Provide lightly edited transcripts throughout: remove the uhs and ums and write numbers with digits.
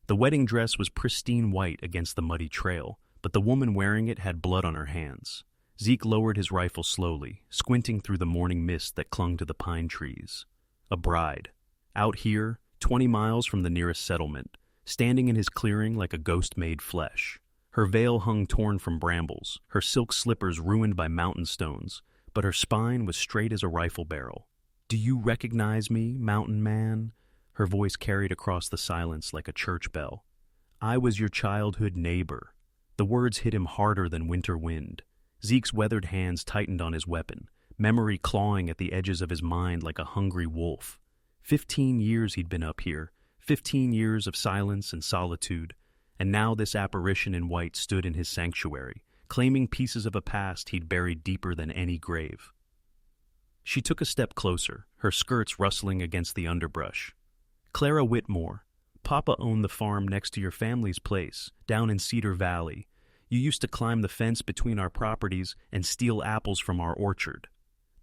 The wedding dress was pristine white against the muddy trail, but the woman wearing it had blood on her hands. Zeke lowered his rifle slowly, squinting through the morning mist that clung to the pine trees. A bride. Out here, 20 miles from the nearest settlement, standing in his clearing like a ghost made flesh. Her veil hung torn from brambles, her silk slippers ruined by mountain stones, but her spine was straight as a rifle barrel. "Do you recognize me, mountain man?" Her voice carried across the silence like a church bell. "I was your childhood neighbor." The words hit him harder than winter wind. Zeke's weathered hands tightened on his weapon, memory clawing at the edges of his mind like a hungry wolf. 15 years he'd been up here, 15 years of silence and solitude, and now this apparition in white stood in his sanctuary, claiming pieces of a past he'd buried deeper than any grave. She took a step closer, her skirts rustling against the underbrush. "Clara Whitmore, Papa owned the farm next to your family's place, down in Cedar Valley. You used to climb the fence between our properties and steal apples from our orchard."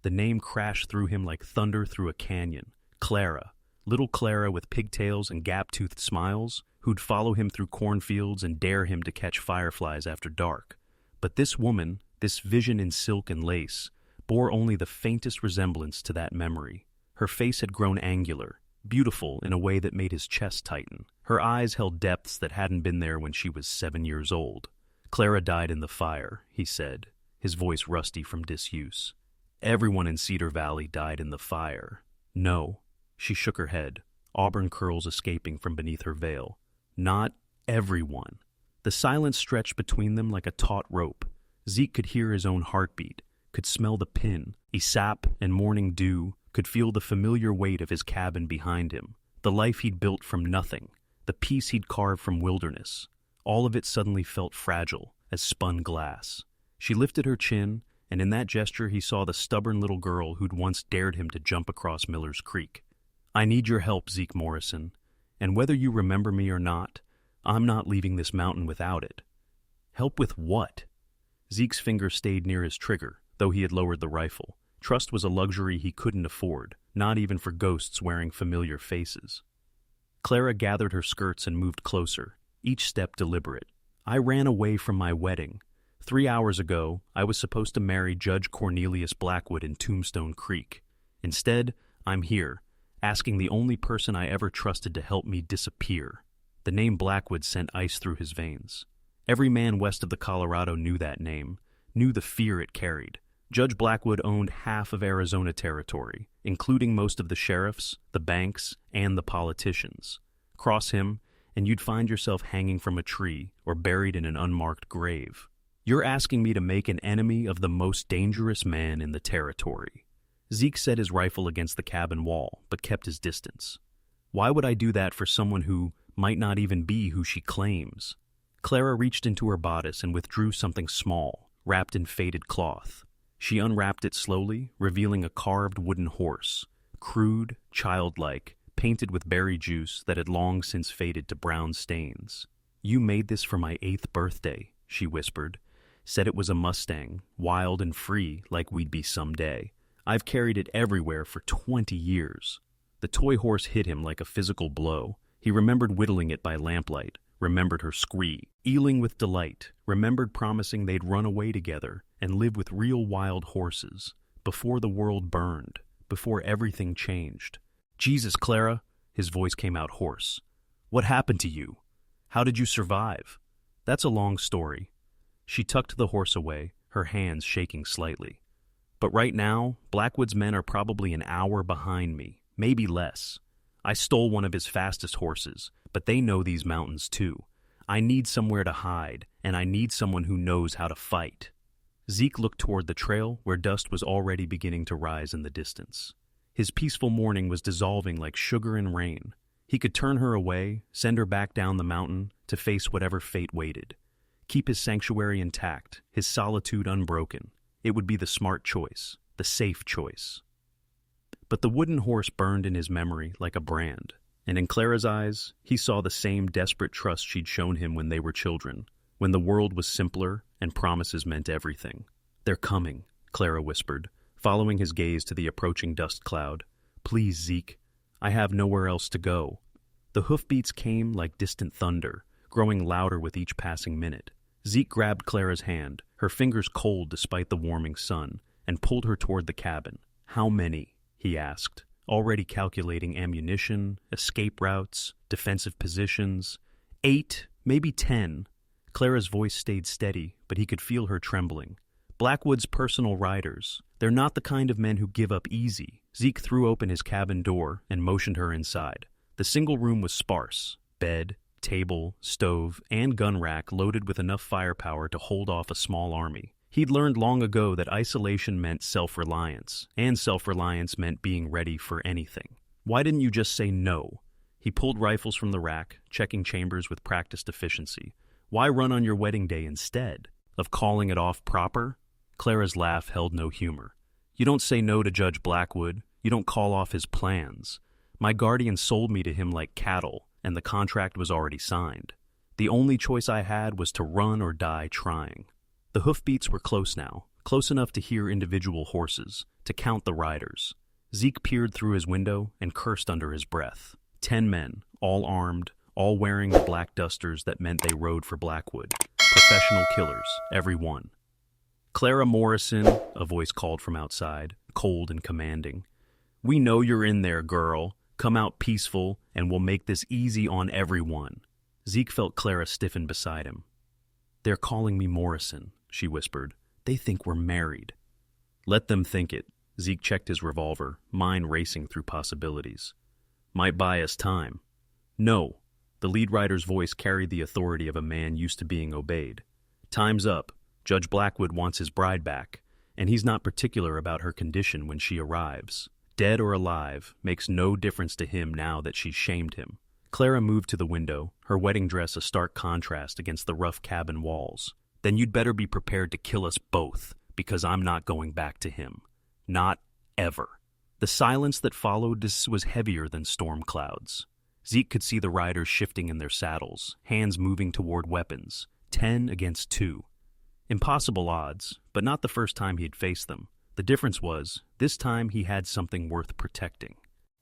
The name crashed through him like thunder through a canyon. Clara, little Clara with pigtails and gap-toothed smiles, who'd follow him through cornfields and dare him to catch fireflies after dark. But this woman, this vision in silk and lace, bore only the faintest resemblance to that memory. Her face had grown angular, beautiful in a way that made his chest tighten. Her eyes held depths that hadn't been there when she was 7 years old. "Clara died in the fire," he said, his voice rusty from disuse. "Everyone in Cedar Valley died in the fire." "No." She shook her head, auburn curls escaping from beneath her veil. "Not everyone." The silence stretched between them like a taut rope. Zeke could hear his own heartbeat, could smell the pin, sap and morning dew, could feel the familiar weight of his cabin behind him, the life he'd built from nothing, the peace he'd carved from wilderness. All of it suddenly felt fragile, as spun glass. She lifted her chin, and in that gesture he saw the stubborn little girl who'd once dared him to jump across Miller's Creek. "I need your help, Zeke Morrison, and whether you remember me or not, I'm not leaving this mountain without it." "Help with what?" Zeke's finger stayed near his trigger, though he had lowered the rifle. Trust was a luxury he couldn't afford, not even for ghosts wearing familiar faces. Clara gathered her skirts and moved closer, each step deliberate. "I ran away from my wedding. 3 hours ago, I was supposed to marry Judge Cornelius Blackwood in Tombstone Creek. Instead, I'm here, asking the only person I ever trusted to help me disappear." The name Blackwood sent ice through his veins. Every man west of the Colorado knew that name, knew the fear it carried. Judge Blackwood owned half of Arizona territory, including most of the sheriffs, the banks, and the politicians. Cross him, and you'd find yourself hanging from a tree or buried in an unmarked grave. "You're asking me to make an enemy of the most dangerous man in the territory." Zeke set his rifle against the cabin wall, but kept his distance. "Why would I do that for someone who might not even be who she claims?" Clara reached into her bodice and withdrew something small, wrapped in faded cloth. She unwrapped it slowly, revealing a carved wooden horse, crude, childlike, painted with berry juice that had long since faded to brown stains. "You made this for my 8th birthday," she whispered. "Said it was a Mustang, wild and free like we'd be someday. I've carried it everywhere for 20 years. The toy horse hit him like a physical blow. He remembered whittling it by lamplight, remembered her scree, eeling with delight, remembered promising they'd run away together and live with real wild horses, before the world burned, before everything changed. "Jesus, Clara," his voice came out hoarse. "What happened to you? How did you survive?" "That's a long story." She tucked the horse away, her hands shaking slightly. "But right now, Blackwood's men are probably an hour behind me, maybe less. I stole one of his fastest horses, but they know these mountains too. I need somewhere to hide, and I need someone who knows how to fight." Zeke looked toward the trail where dust was already beginning to rise in the distance. His peaceful morning was dissolving like sugar in rain. He could turn her away, send her back down the mountain to face whatever fate waited. Keep his sanctuary intact, his solitude unbroken. It would be the smart choice, the safe choice. But the wooden horse burned in his memory like a brand, and in Clara's eyes, he saw the same desperate trust she'd shown him when they were children, when the world was simpler and promises meant everything. "They're coming," Clara whispered, following his gaze to the approaching dust cloud. "Please, Zeke, I have nowhere else to go." The hoofbeats came like distant thunder, growing louder with each passing minute. Zeke grabbed Clara's hand, her fingers cold despite the warming sun, and pulled her toward the cabin. "How many?" he asked, already calculating ammunition, escape routes, defensive positions. 8, maybe 10. Clara's voice stayed steady, but he could feel her trembling. "Blackwood's personal riders. They're not the kind of men who give up easy." Zeke threw open his cabin door and motioned her inside. The single room was sparse. Bed, table, stove, and gun rack loaded with enough firepower to hold off a small army. He'd learned long ago that isolation meant self-reliance, and self-reliance meant being ready for anything. "Why didn't you just say no?" He pulled rifles from the rack, checking chambers with practiced efficiency. "Why run on your wedding day instead of calling it off proper?" Clara's laugh held no humor. "You don't say no to Judge Blackwood. You don't call off his plans. My guardian sold me to him like cattle, and the contract was already signed. The only choice I had was to run or die trying." The hoofbeats were close now, close enough to hear individual horses, to count the riders. Zeke peered through his window and cursed under his breath. 10 men, all armed, all wearing the black dusters that meant they rode for Blackwood. Professional killers, every one. "Clara Morrison," a voice called from outside, cold and commanding. "We know you're in there, girl. Come out peaceful, and we'll make this easy on everyone." Zeke felt Clara stiffen beside him. "They're calling me Morrison," she whispered. "They think we're married." "Let them think it." Zeke checked his revolver, mind racing through possibilities. "Might buy us time." "No." The lead rider's voice carried the authority of a man used to being obeyed. "Time's up. Judge Blackwood wants his bride back, and he's not particular about her condition when she arrives. Dead or alive makes no difference to him now that she's shamed him." Clara moved to the window, her wedding dress a stark contrast against the rough cabin walls. "Then you'd better be prepared to kill us both, because I'm not going back to him. Not ever." The silence that followed this was heavier than storm clouds. Zeke could see the riders shifting in their saddles, hands moving toward weapons. 10 against 2. Impossible odds, but not the first time he'd faced them. The difference was, this time he had something worth protecting.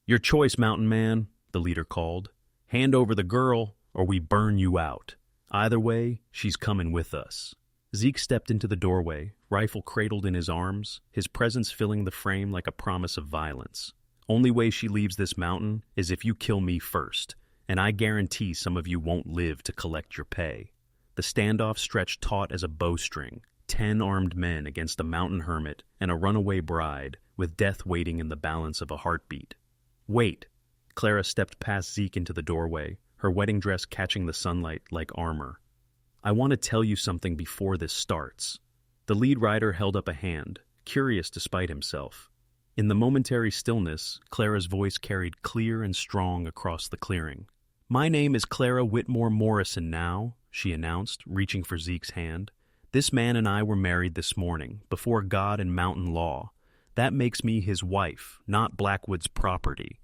"Your choice, mountain man," the leader called. "Hand over the girl, or we burn you out. Either way, she's coming with us." Zeke stepped into the doorway, rifle cradled in his arms, his presence filling the frame like a promise of violence. "Only way she leaves this mountain is if you kill me first, and I guarantee some of you won't live to collect your pay." The standoff stretched taut as a bowstring, 10 armed men against a mountain hermit and a runaway bride, with death waiting in the balance of a heartbeat. "Wait." Clara stepped past Zeke into the doorway, her wedding dress catching the sunlight like armor. "I want to tell you something before this starts." The lead rider held up a hand, curious despite himself. In the momentary stillness, Clara's voice carried clear and strong across the clearing. "My name is Clara Whitmore Morrison now," she announced, reaching for Zeke's hand. "This man and I were married this morning, before God and mountain law. That makes me his wife, not Blackwood's property."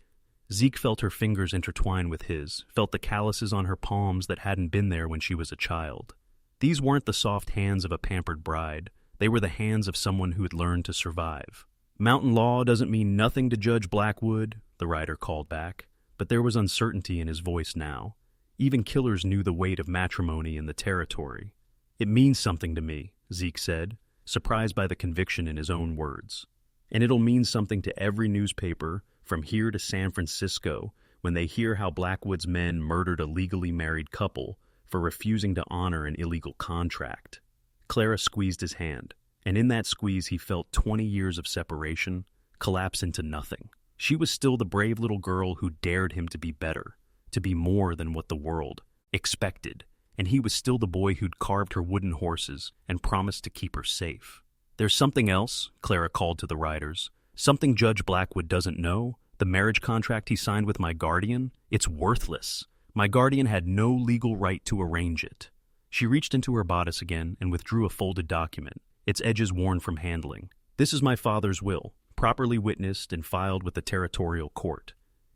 Zeke felt her fingers intertwine with his, felt the calluses on her palms that hadn't been there when she was a child. These weren't the soft hands of a pampered bride. They were the hands of someone who had learned to survive. "Mountain law doesn't mean nothing to Judge Blackwood," the rider called back, but there was uncertainty in his voice now. Even killers knew the weight of matrimony in the territory. "It means something to me," Zeke said, surprised by the conviction in his own words. "And it'll mean something to every newspaper, from here to San Francisco, when they hear how Blackwood's men murdered a legally married couple for refusing to honor an illegal contract." Clara squeezed his hand, and in that squeeze he felt 20 years of separation collapse into nothing. She was still the brave little girl who dared him to be better, to be more than what the world expected, and he was still the boy who'd carved her wooden horses and promised to keep her safe. "There's something else," Clara called to the riders. "Something Judge Blackwood doesn't know. The marriage contract he signed with my guardian, it's worthless. My guardian had no legal right to arrange it." She reached into her bodice again and withdrew a folded document, its edges worn from handling. "This is my father's will, properly witnessed and filed with the territorial court.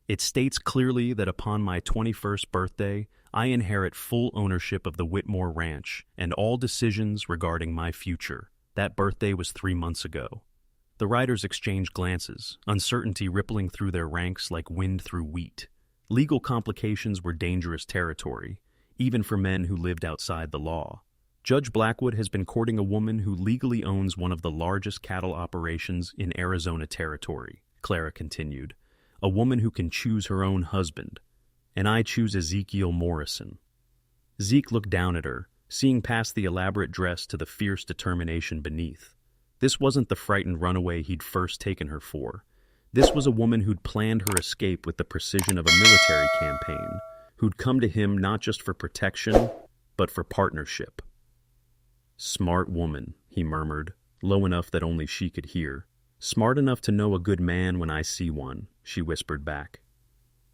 It states clearly that upon my 21st birthday, I inherit full ownership of the Whitmore Ranch and all decisions regarding my future. That birthday was 3 months ago." The riders exchanged glances, uncertainty rippling through their ranks like wind through wheat. Legal complications were dangerous territory, even for men who lived outside the law. Judge Blackwood has been courting a woman who legally owns one of the largest cattle operations in Arizona territory, Clara continued. A woman who can choose her own husband. And I choose Ezekiel Morrison. Zeke looked down at her, seeing past the elaborate dress to the fierce determination beneath. This wasn't the frightened runaway he'd first taken her for. This was a woman who'd planned her escape with the precision of a military campaign, who'd come to him not just for protection, but for partnership. Smart woman, he murmured, low enough that only she could hear. Smart enough to know a good man when I see one, she whispered back.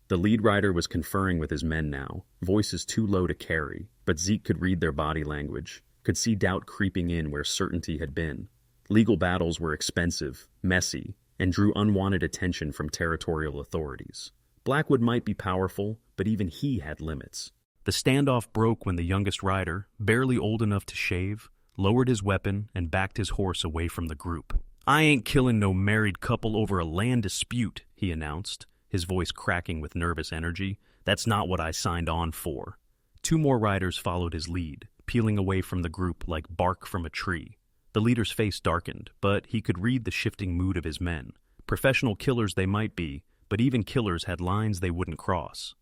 The lead rider was conferring with his men now, voices too low to carry, but Zeke could read their body language, could see doubt creeping in where certainty had been. Legal battles were expensive, messy, and drew unwanted attention from territorial authorities. Blackwood might be powerful, but even he had limits. The standoff broke when the youngest rider, barely old enough to shave, lowered his weapon and backed his horse away from the group. I ain't killing no married couple over a land dispute, he announced, his voice cracking with nervous energy. That's not what I signed on for. Two more riders followed his lead, peeling away from the group like bark from a tree. The leader's face darkened, but he could read the shifting mood of his men. Professional killers they might be, but even killers had lines they wouldn't cross.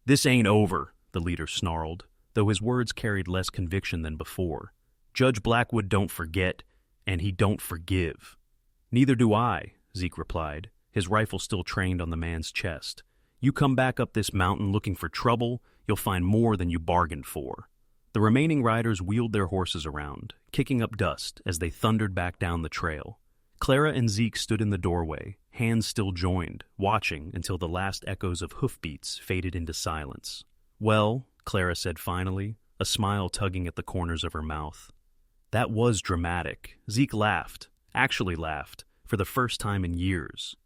This ain't over, the leader snarled, though his words carried less conviction than before. Judge Blackwood don't forget, and he don't forgive. Neither do I, Zeke replied, his rifle still trained on the man's chest. You come back up this mountain looking for trouble, you'll find more than you bargained for. The remaining riders wheeled their horses around, kicking up dust as they thundered back down the trail. Clara and Zeke stood in the doorway, hands still joined, watching until the last echoes of hoofbeats faded into silence. Well, Clara said finally, a smile tugging at the corners of her mouth. That was dramatic. Zeke laughed, actually laughed, for the first time in years.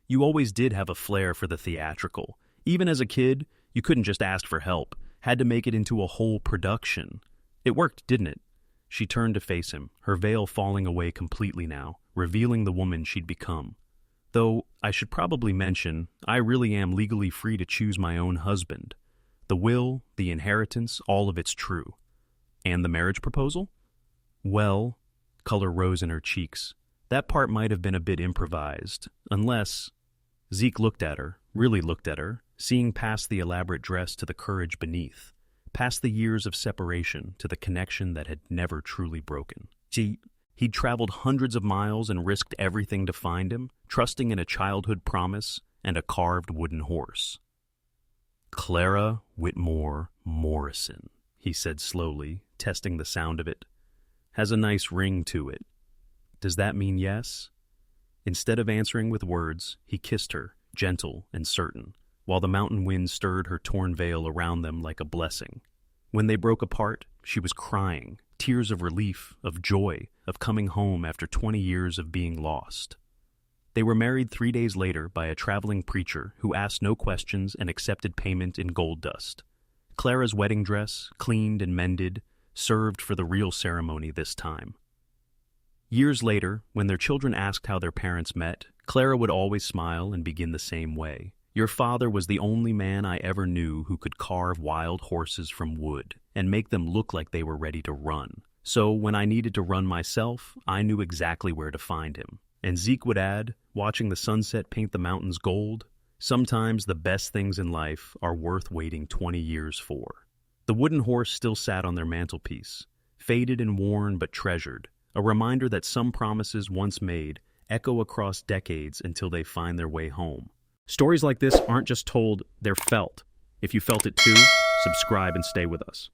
You always did have a flair for the theatrical. Even as a kid, you couldn't just ask for help, had to make it into a whole production. It worked, didn't it? She turned to face him, her veil falling away completely now, revealing the woman she'd become. Though, I should probably mention, I really am legally free to choose my own husband. The will, the inheritance, all of it's true. And the marriage proposal? Well, color rose in her cheeks. That part might have been a bit improvised, unless... Zeke looked at her, really looked at her, seeing past the elaborate dress to the courage beneath, past the years of separation to the connection that had never truly broken. He'd traveled hundreds of miles and risked everything to find him, trusting in a childhood promise and a carved wooden horse. Clara Whitmore Morrison, he said slowly, testing the sound of it. Has a nice ring to it. Does that mean yes? Instead of answering with words, he kissed her, gentle and certain, while the mountain wind stirred her torn veil around them like a blessing. When they broke apart, she was crying, tears of relief, of joy, of coming home after 20 years of being lost. They were married 3 days later by a traveling preacher who asked no questions and accepted payment in gold dust. Clara's wedding dress, cleaned and mended, served for the real ceremony this time. Years later, when their children asked how their parents met, Clara would always smile and begin the same way. Your father was the only man I ever knew who could carve wild horses from wood and make them look like they were ready to run. So when I needed to run myself, I knew exactly where to find him. And Zeke would add, watching the sunset paint the mountains gold, sometimes the best things in life are worth waiting 20 years for. The wooden horse still sat on their mantelpiece, faded and worn but treasured, a reminder that some promises once made echo across decades until they find their way home. Stories like this aren't just told, they're felt. If you felt it too, subscribe and stay with us.